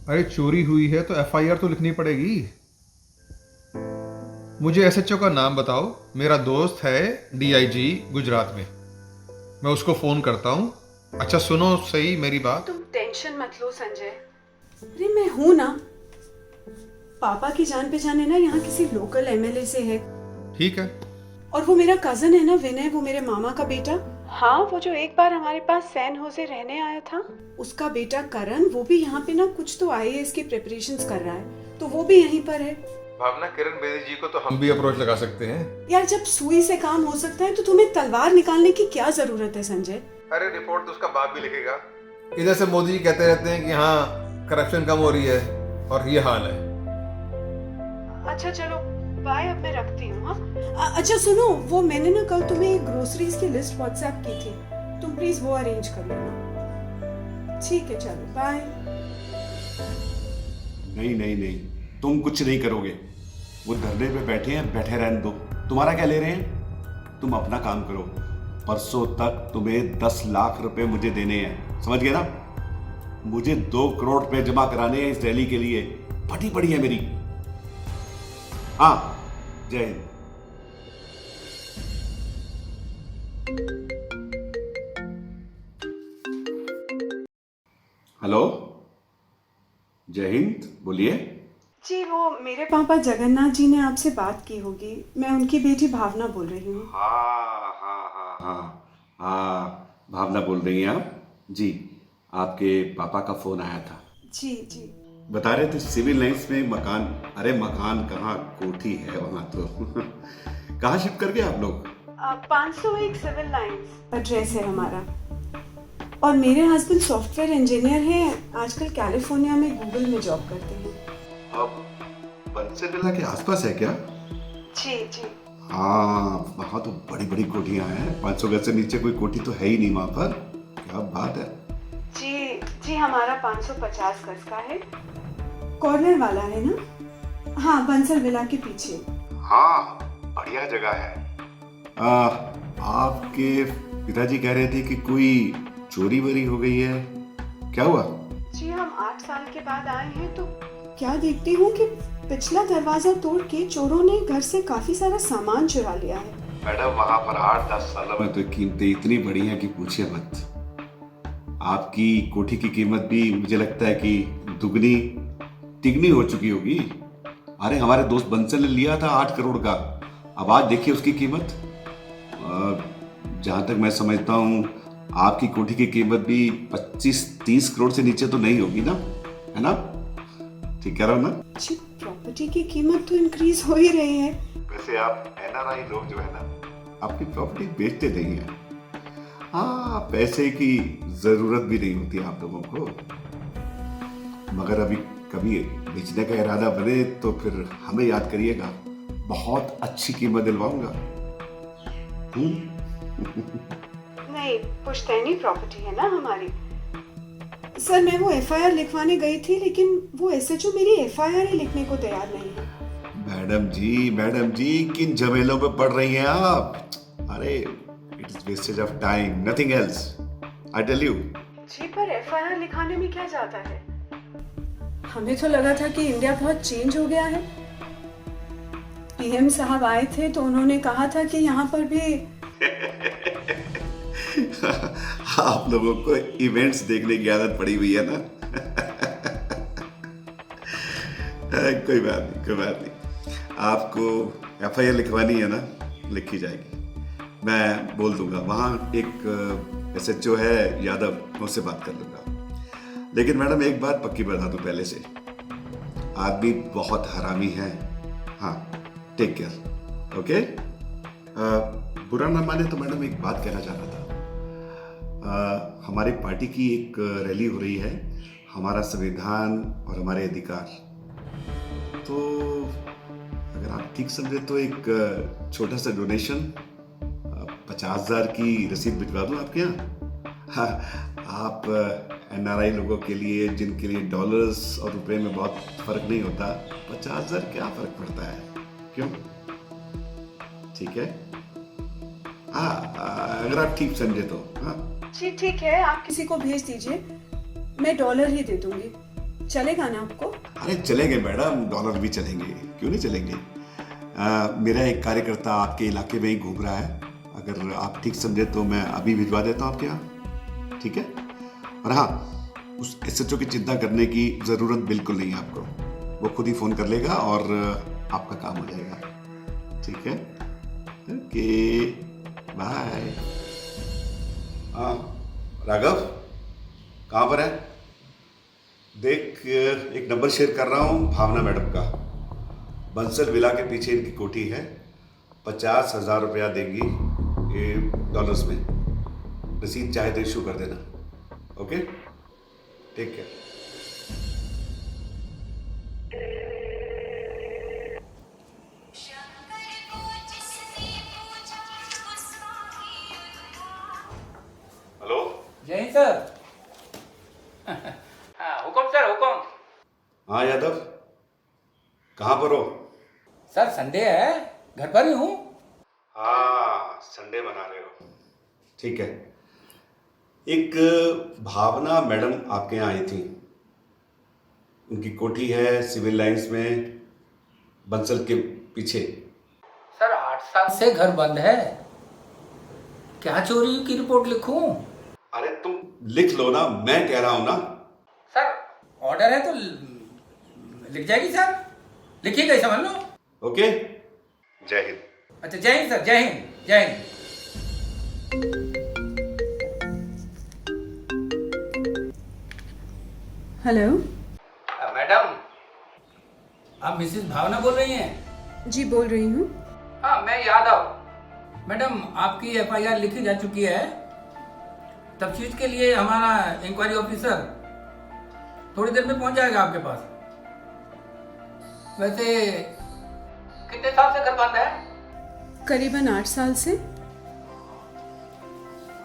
अरे चोरी हुई है तो एफआईआर तो लिखनी पड़ेगी। मुझे एसएचओ का नाम बताओ। मेरा दोस्त है डीआईजी गुजरात में। मैं उसको फोन करता हूँ। अच्छा सुनो सही मेरी बात। तुम टेंशन मत लो संजय। अरे मैं हूं ना। पापा की जान पहचान है ना, यहाँ किसी लोकल एमएलए से है। ठीक है। और वो मेरा कजन है ना, विनय, वो मेरे मामा का बेटा। हाँ, वो जो एक बार हमारे पास सैन होसे रहने आया था, उसका बेटा करण, वो भी यहाँ पे ना कुछ तो आईएएस की प्रिपरेशंस कर रहा है, तो वो भी यहीं पर है। भावना किरण बेदी जी को तो हम भी अप्रोच लगा सकते हैं। यार, जब सुई से काम हो सकता है तो तुम्हें तलवार निकालने की क्या जरूरत है संजय। अरे रिपोर्ट तो उसका बाप भी लिखेगा। इधर से मोदी जी कहते रहते हैं कि हाँ करप्शन कम हो रही है और ये हाल है। अच्छा चलो बाय, अब मैं रखती हूँ। हाँ, अच्छा सुनो, वो मैंने ना कल तुम्हें ग्रोसरीज की लिस्ट व्हाट्सएप की थी, तुम प्लीज वो अरेंज कर लेना। ठीक है, चलो बाय। नहीं नहीं नहीं, तुम कुछ नहीं करोगे। वो धरने पे बैठे हैं, बैठे रहने दो। तुम्हारा क्या ले रहे हैं? तुम अपना काम करो। परसों तक तुम्हें 10 लाख रुपए मुझे देने हैं, समझ गए ना? मुझे 2 करोड़ रुपए जमा कराने हैं इस रैली के लिए। फटी पड़ी है मेरी। हाँ, जय हिंद। हेलो, जय हिंद, बोलिए। जी, वो मेरे पापा जगन्नाथ जी ने आपसे बात की होगी। मैं उनकी बेटी भावना बोल रही हूँ। हाँ हाँ हाँ हाँ हाँ, भावना बोल रही हैं आप? जी, आपके पापा का फोन आया था। जी जी। बता रहे थे सिविल लाइंस में मकान। अरे मकान कहाँ, कोठी है वहां तो। कहाँ शिफ्ट कर गए आप लोग? 501 सिविल लाइंस एड्रेस है हमारा। और मेरे हस्बैंड सॉफ्टवेयर इंजीनियर हैं, आजकल कैलिफोर्निया में गूगल में जॉब करते हैं। अब बंसरविला के आसपास है क्या? जी जी। हाँ, वहाँ तो बड़ी बड़ी कोठियाँ हैं। 500 गज से नीचे कोई कोठी तो है ही नहीं वहाँ पर। क्या बात है। जी जी, हमारा 550 गज का है। कॉर्नर वाला है ना? हाँ, बंसल विला के पीछे। हाँ, बढ़िया जगह है। आपके पिताजी कह रहे थे कि कोई चोरी वोरी हो गई है, क्या हुआ? जी, हम 8 साल के बाद आए हैं तो क्या देखती हूँ कि पिछला दरवाजा तोड़ के चोरों ने घर से काफी सारा सामान चुरा लिया है। मैडम, वहां पर 8-10 सालों में तो कीमतें इतनी बढ़ी हैं कि पूछिए मत। आपकी कोठी की कीमत भी मुझे लगता है कि दुगनी तिगनी हो चुकी होगी। अरे हमारे दोस्त बंसल ने लिया था 8 करोड़ का। अब आज देखिए उसकी कीमत। जहां तक मैं समझता हूँ, आपकी कोठी की कीमत भी 25-30 करोड़ से नीचे तो नहीं होगी ना, है ना? ठीक कह रहा हूँ ना? जी, प्रॉपर्टी की कीमत तो इंक्रीज हो ही रही है। वैसे आप एनआरआई लोग जो है ना, आपकी प्रॉपर्टी बेचते नहीं है। हाँ, पैसे की जरूरत भी नहीं होती आप लोगों को। मगर अभी कभी बेचने का इरादा बने तो फिर हमें याद करिएगा, बहुत अच्छी कीमत दिलवाऊंगा। नहीं, पुश्तैनी प्रॉपर्टी है ना हमारी। सर, मैं वो एफआईआर लिखवाने गई थी, लेकिन वो एसएचओ मेरी एफआईआर ही लिखने को तैयार नहीं है। मैडम जी, किन झमेलों पे पड़ रही हैं आप? अरे it is wastage of time, nothing else, I tell you. जी, पर एफआईआर लिखाने में क्या जाता है? हमें तो लगा था कि इंडिया बहुत चेंज हो गया है। पीएम साहब आए थे तो उन्होंने कहा था कि यहाँ पर भी आप लोगों को इवेंट्स देखने की आदत पड़ी हुई है ना। कोई बात नहीं, कोई बात नहीं। आपको एफआईआर लिखवानी है ना, लिखी जाएगी। मैं बोल दूंगा, वहाँ एक एसएचओ है यादव, उससे बात कर लूंगा। लेकिन मैडम एक बात पक्की बता दूं पहले से, आदमी बहुत हरामी है। हाँ, टेक केयर, ओके? बुरा ना माने तो मैडम एक बात कहना चाह रहा था। हमारी पार्टी की एक रैली हो रही है, हमारा संविधान और हमारे अधिकार। तो अगर आप ठीक समझे तो एक छोटा सा डोनेशन, 50,000 की रसीद भिजवा दूं आपके यहाँ। हाँ, आप एनआरआई लोगों के लिए, जिनके लिए डॉलर्स और रुपए में बहुत फर्क नहीं होता, 50,000 क्या फर्क पड़ता है? क्यों? ठीक है? हाँ, अगर आप ठीक समझे तो। हाँ जी ठीक है, आप किसी को भेज दीजिए, मैं डॉलर ही दे दूंगी। चलेगा ना आपको? अरे चलेंगे मैडम, डॉलर भी चलेंगे, क्यों नहीं चलेंगे। मेरा एक कार्यकर्ता आपके इलाके में ही घूम रहा है, अगर आप ठीक समझे तो मैं अभी भिजवा देता हूँ आपके यहाँ, ठीक है। और हाँ, उस एसएचओ की चिंता करने की ज़रूरत बिल्कुल नहीं है आपको, वो खुद ही फ़ोन कर लेगा और आपका काम हो जाएगा, ठीक है। Okay bye. हाँ राघव, कहाँ पर है? देख, एक नंबर शेयर कर रहा हूँ भावना मैडम का, बंसल विला के पीछे इनकी कोठी है, 50,000 रुपया देंगी ये डॉलर्स में। रसीद चाहे तो इशू कर देना, ओके, टेक केयर। हेलो, जय सर। हाँ हुकुम सर, हुकुम। हाँ यादव, कहाँ पर हो? सर संडे है, घर पर ही हूँ। हाँ संडे मना रहे हो, ठीक है। एक भावना मैडम आपके यहाँ आई थी, उनकी कोठी है सिविल लाइंस में, बंसल के पीछे। सर 8 साल से घर बंद है, क्या चोरी की रिपोर्ट लिखूं? अरे तुम लिख लो ना, मैं कह रहा हूँ ना। सर ऑर्डर है तो लिख जाएगी सर, लिखिएगा ही समझ लो। ओके, जय हिंद। अच्छा जय हिंद सर, जय हिंद, जय हिंद। हेलो। मैडम, आप मिसेस भावना बोल रही हैं? जी बोल रही हूँ। हाँ मैं यादव। मैडम आपकी एफआईआर लिखी जा चुकी है, तफ्तीश के लिए हमारा इंक्वायरी ऑफिसर थोड़ी देर में पहुंच जाएगा आपके पास। वैसे कितने साल से घर बंद है? करीबन 8 साल से।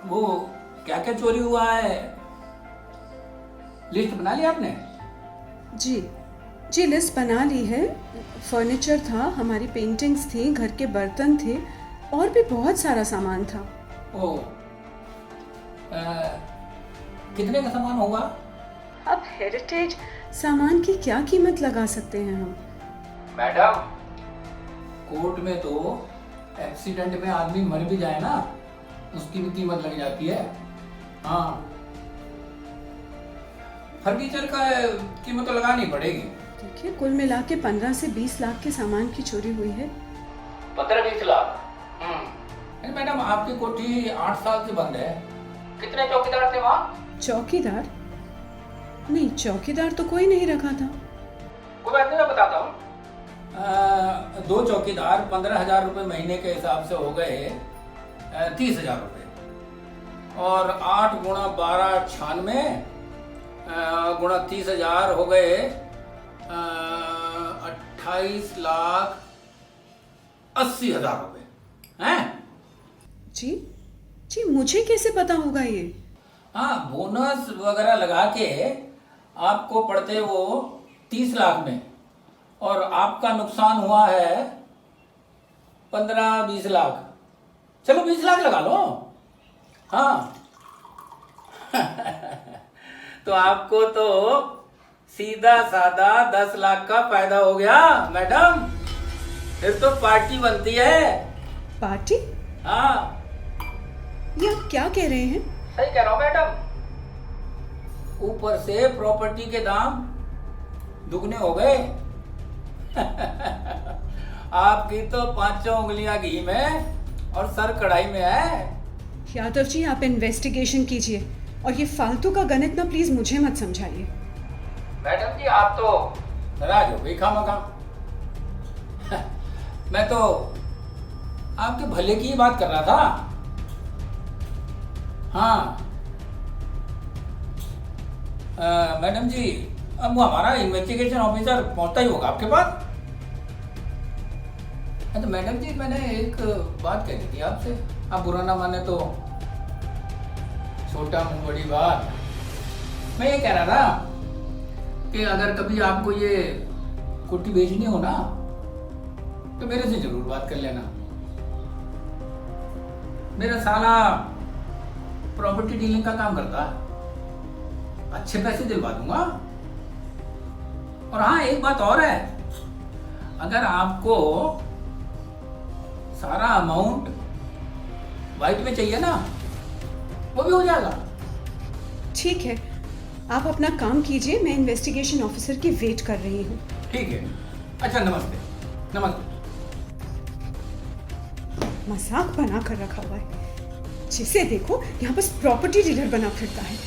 वो क्या क्या चोरी हुआ है, लिस्ट बना ली आपने? जी लिस्ट बना ली है। फर्नीचर था, हमारी पेंटिंग्स थी, घर के बर्तन थे और भी बहुत सारा सामान था। ओ कितने का सामान होगा? अब हेरिटेज सामान की क्या कीमत लगा सकते हैं हम? मैडम कोर्ट में तो एक्सीडेंट में आदमी मर भी जाए ना, उसकी भी कीमत लग जाती है। हाँ फर्नीचर का कीमत तो लगानी पड़ेगी। देखिए, कुल मिला के 15 से 20 लाख के सामान की चोरी हुई है। 15-20 लाख। मैडम आपकी कोठी 8 साल से बंद है, कितने चौकीदार थे वहाँ? चौकीदार? नहीं, चौकीदार तो कोई नहीं रखा था। कोई बात नहीं, मैं बताता हूँ। 2 चौकीदार 15,000 रुपये महीने के हिसाब से हो गए 30,000 रुपये, और 8 गुणा 12 96 गुणा 30,000 हो गए 28,80,000 रुपये हैं। जी मुझे कैसे पता होगा ये? हाँ बोनस वगैरह लगा के आपको पड़ते वो 30 लाख में, और आपका नुकसान हुआ है 15-20 लाख। चलो 20 लाख लगा लो। हाँ तो आपको तो सीधा साधा 10 लाख का फायदा हो गया मैडम, फिर तो पार्टी बनती है। पार्टी? हाँ ये आप क्या कह रहे हैं? सही कह रहा हूँ मैडम, ऊपर से प्रॉपर्टी के दाम दुगने हो गए। आपकी तो 5 उंगलियां घी में और सर कढ़ाई में है। यादव जी, आप इन्वेस्टिगेशन कीजिए और ये फालतू का गणित ना प्लीज मुझे मत समझाइए। मैडम जी आप तो नाराज हो गई खामखा। मैं तो आपके भले की ही बात कर रहा था। हाँ मैडम जी, अब वो हमारा इन्वेस्टिगेशन ऑफिसर पहुंचता ही होगा आपके पास। तो मैडम जी मैंने एक बात कहनी थी आपसे, आप बुरा ना माने तो। छोटा मुंह बड़ी बात। मैं ये कह रहा था कि अगर कभी आपको ये कोठी बेचनी हो ना, तो मेरे से जरूर बात कर लेना। मेरा साला प्रॉपर्टी डीलिंग का काम करता है, अच्छे पैसे दिलवा दूंगा। और हाँ, एक बात और है, अगर आपको सारा अमाउंट व्हाइट में चाहिए ना, वो भी हो जाएगा। ठीक है, आप अपना काम कीजिए, मैं इन्वेस्टिगेशन ऑफिसर की वेट कर रही हूँ। ठीक है। अच्छा, नमस्ते। नमस्ते। मजाक बना कर रखा हुआ है, जिसे देखो यहाँ बस प्रॉपर्टी डीलर बना फिरता है।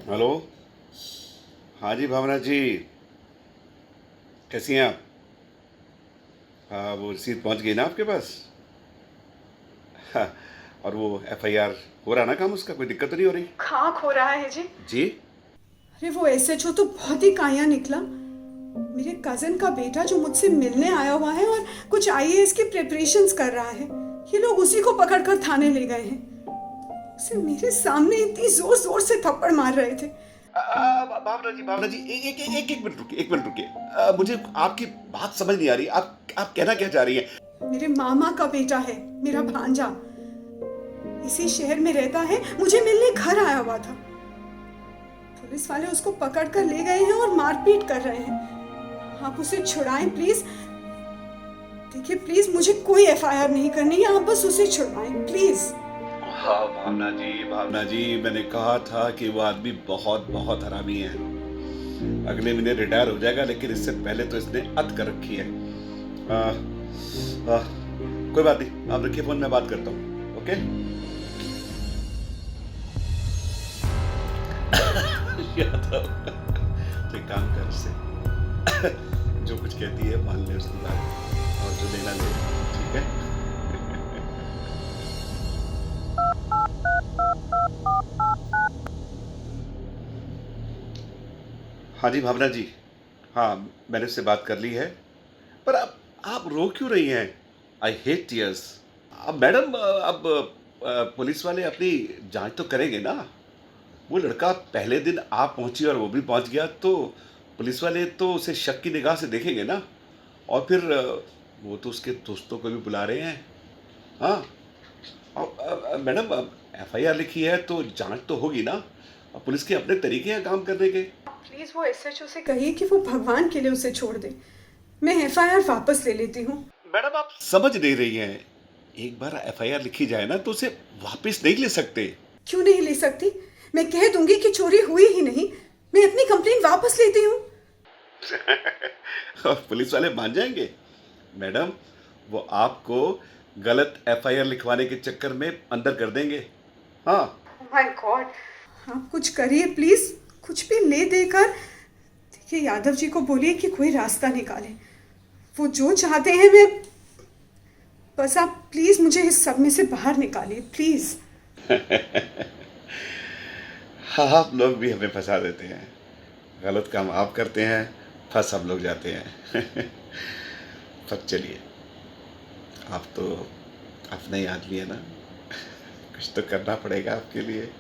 हेलो, हाँ जी भावना जी, कैसी हैं आप? हाँ, वो रसीद पहुंच गई ना आपके पास? हाँ, और वो एफआईआर हो रहा ना काम उसका, कोई दिक्कत तो नहीं हो रही? खाक हो रहा है जी। जी? अरे वो एसएचओ तो बहुत ही काया निकला। मेरे कजन का बेटा जो मुझसे मिलने आया हुआ है और कुछ आईएएस की प्रिपरेशंस कर रहा है, ये लोग उसी को पकड़कर थाने ले गए हैं। उसे मेरे सामने इतनी जोर जोर से थप्पड़ मार रहे थे। भावना जी, एक मिनट रुकिए। मुझे आपकी बात समझ नहीं आ रही। आप कहना क्या चाह रही हैं? मेरे मामा का बेटा है, मेरा भांजा, इसी शहर में रहता है, मुझे मिलने घर आया हुआ था। पुलिस वाले उसको पकड़ कर ले गए हैं और मारपीट कर रहे हैं। आप उसे छुड़ाएं प्लीज। देखिए प्लीज, मुझे कोई एफआईआर नहीं करनी है, आप बस उसे छुड़वाएं प्लीज। हाँ भावना जी, मैंने कहा था कि वो आदमी बहुत हरामी है। अगले महीने रिटायर हो जाएगा, लेकिन इससे पहले तो इसने अत कर रखी है। कोई बात नहीं, आप रखिए फोन, में बात करता हूँ। ओके? तो एक काम कर उससे जो कुछ कहती है मान ले उसकी बात, और जो लेना ले, ठीक है? हाँ जी भावना जी, हाँ मैंने उससे बात कर ली है। पर आप रो क्यों रही हैं? I hate tears. अब मैडम, अब पुलिस वाले अपनी जांच तो करेंगे ना। वो लड़का पहले दिन आप पहुंची और वो भी पहुंच गया, तो पुलिस वाले तो उसे शक की निगाह से देखेंगे ना। और फिर वो तो उसके दोस्तों को भी बुला रहे हैं। हाँ, और मैडम, एफआईआर लिखी है तो जांच तो होगी ना। अब पुलिस के अपने तरीके हैं काम करने के। प्लीज वो एसएचओ से कहिए कि वो भगवान के लिए उसे छोड़ दे, मैं एफआईआर वापस ले लेती हूँ। मैडम, आप समझ नहीं रही हैं। एक बार एफआईआर लिखी जाए ना तो उसे वापस नहीं ले सकते। क्यों नहीं ले सकती? मैं कह दूंगी कि चोरी हुई ही नहीं, मैं अपनी कंप्लेंट वापस लेती हूँ। और पुलिस वाले मान जाएंगे? मैडम, वो आपको गलत एफआईआर लिखवाने के चक्कर में अंदर कर देंगे। हाँ। माय गॉड, आप कुछ करिए प्लीज, कुछ भी ले देकर। देखिए, यादव जी को बोलिए कि कोई रास्ता निकाले। वो जो चाहते हैं, मैं बस, आप प्लीज मुझे इस सब में से बाहर निकालिए प्लीज। हाँ, आप लोग भी हमें फंसा देते हैं। गलत काम आप करते हैं, फंस हम लोग जाते हैं। पर चलिए, आप तो अपना ही आदमी है ना, कुछ तो करना पड़ेगा आपके लिए।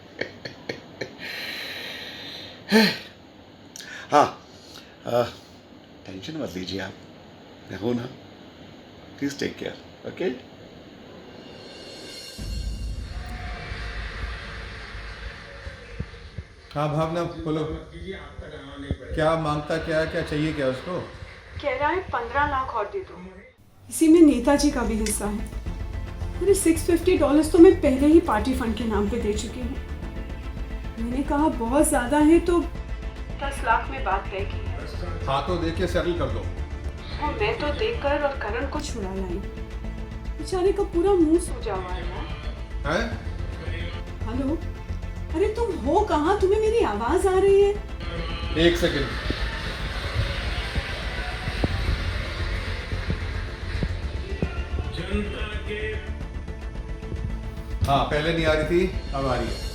हाँ, टेंशन मत लीजिए आप, मैं हूँ ना। Please take care. ओके? हाँ भावना, बोलो। क्या मांगता, क्या चाहिए, क्या उसको? कह रहा है 15 लाख और दे दो। इसी में नेताजी का भी हिस्सा है। अरे $650 तो मैं पहले ही पार्टी फंड के नाम पे दे चुकी हूँ। मैंने कहा बहुत ज्यादा है तो 10 लाख में बात तय की है। हाँ, तो देखिए सेटल कर दो। और मैं तो देखकर और करण को छुड़ा लाई। बेचारे का पूरा मुंह सूजा हुआ है यार। हैं? हेलो, अरे तुम हो कहाँ? तुम्हें मेरी आवाज आ रही है? एक सेकंड। हाँ, पहले नहीं आ रही थी, अब आ रही है।